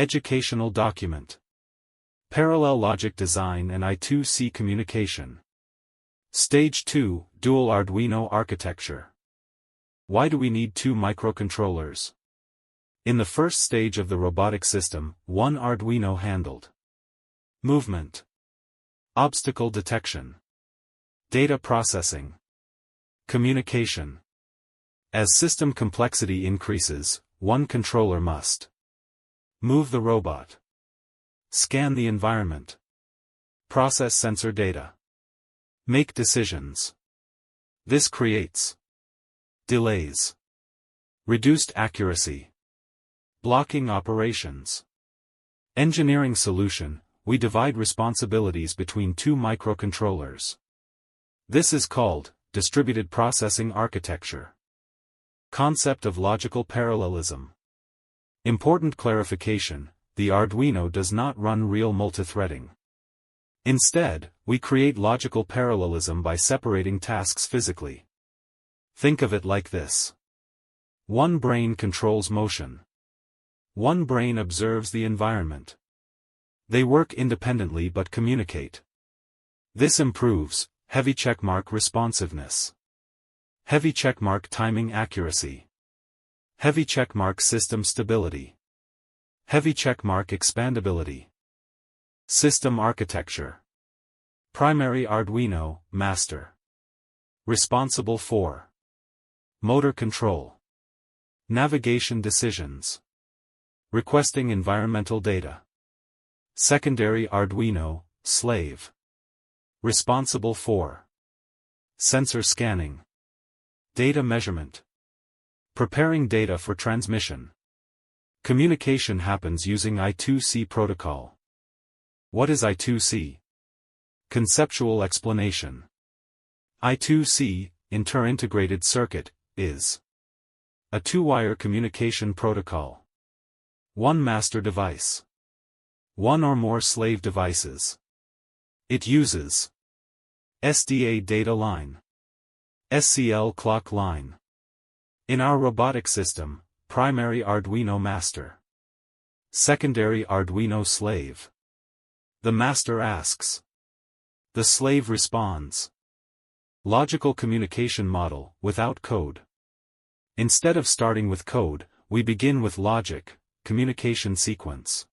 Educational document. Parallel logic design and I2C communication. Stage 2, Dual Arduino architecture. Why do we need 2 microcontrollers? In the first stage of the robotic system, one Arduino handled movement, obstacle detection, data processing, communication. As system complexity increases, one controller must move the robot, scan the environment, process sensor data, make decisions. This creates delays, reduced accuracy, blocking operations. Engineering solution: we divide responsibilities between 2 microcontrollers. This is called distributed processing architecture. Concept of logical parallelism. Important clarification: the Arduino does not run real multithreading. Instead, we create logical parallelism by separating tasks physically. Think of it like this. One brain controls motion. One brain observes the environment. They work independently but communicate. This improves heavy checkmark responsiveness, heavy checkmark timing accuracy, heavy checkmark system stability, heavy checkmark expandability. System architecture. Primary Arduino, master. Responsible for motor control, navigation decisions, requesting environmental data. Secondary Arduino, slave. Responsible for sensor scanning, data measurement, preparing data for transmission. Communication happens using I2C protocol. What is I2C? Conceptual explanation. I2C, inter-integrated circuit, is a 2-wire communication protocol. One master device. One or more slave devices. It uses SDA data line, SCL clock line. In our robotic system, primary Arduino master. Secondary Arduino slave. The master asks. The slave responds. Logical communication model, without code. Instead of starting with code, we begin with logic, communication sequence.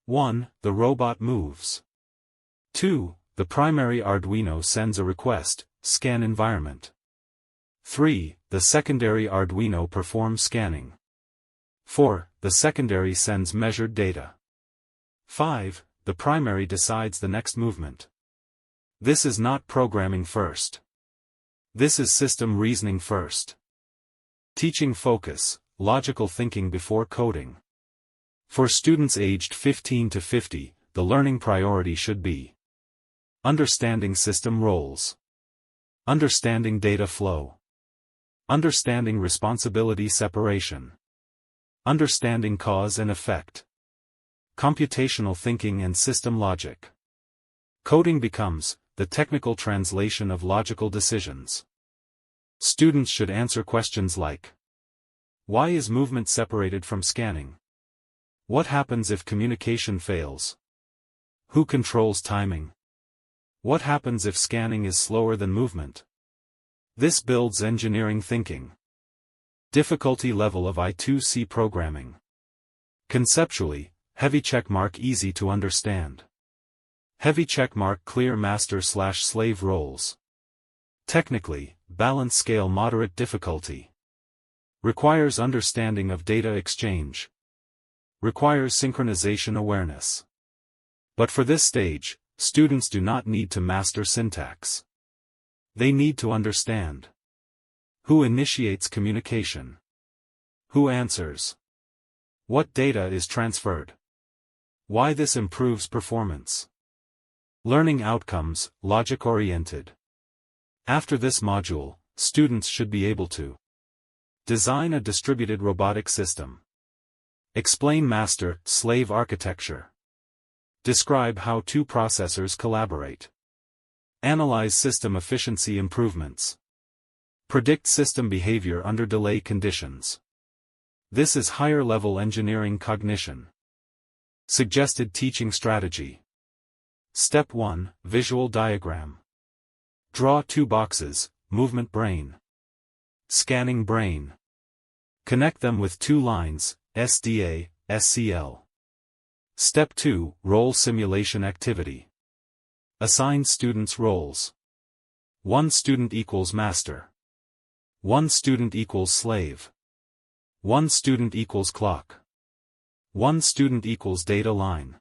1. The robot moves. 2. The primary Arduino sends a request, scan environment. 3. The secondary Arduino performs scanning. 4. The secondary sends measured data. 5. The primary decides the next movement. This is not programming first. This is system reasoning first. Teaching focus, logical thinking before coding. For students aged 15 to 50, the learning priority should be understanding system roles, understanding data flow, understanding responsibility separation, understanding cause and effect, computational thinking and system logic. Coding becomes the technical translation of logical decisions. Students should answer questions like: why is movement separated from scanning? What happens if communication fails? Who controls timing? What happens if scanning is slower than movement? This builds engineering thinking. Difficulty level of I2C programming. Conceptually, heavy checkmark easy to understand. Heavy checkmark clear master/slave roles. Technically, balance scale moderate difficulty. Requires understanding of data exchange. Requires synchronization awareness. But for this stage, students do not need to master syntax. They need to understand. Who initiates communication? Who answers? What data is transferred? Why this improves performance? Learning outcomes, logic-oriented. After this module, students should be able to design a distributed robotic system. Explain master-slave architecture. Describe how 2 processors collaborate. Analyze system efficiency improvements. Predict system behavior under delay conditions. This is higher-level engineering cognition. Suggested teaching strategy. Step 1, Visual diagram. Draw 2 boxes, movement brain. Scanning brain. Connect them with 2 lines, SDA, SCL. Step 2, Role simulation activity. Assign students roles. 1 student equals master. 1 student equals slave. 1 student equals clock. 1 student equals data line.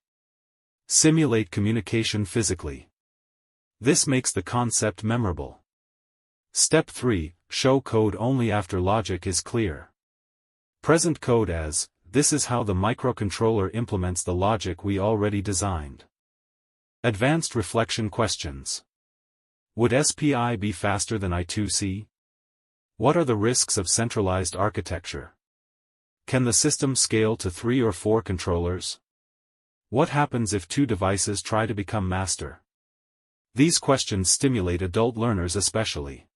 Simulate communication physically. This makes the concept memorable. Step 3, show code only after logic is clear. Present code as, this is how the microcontroller implements the logic we already designed. Advanced reflection questions. Would SPI be faster than I2C? What are the risks of centralized architecture? Can the system scale to 3 or 4 controllers? What happens if 2 devices try to become master? These questions stimulate adult learners especially.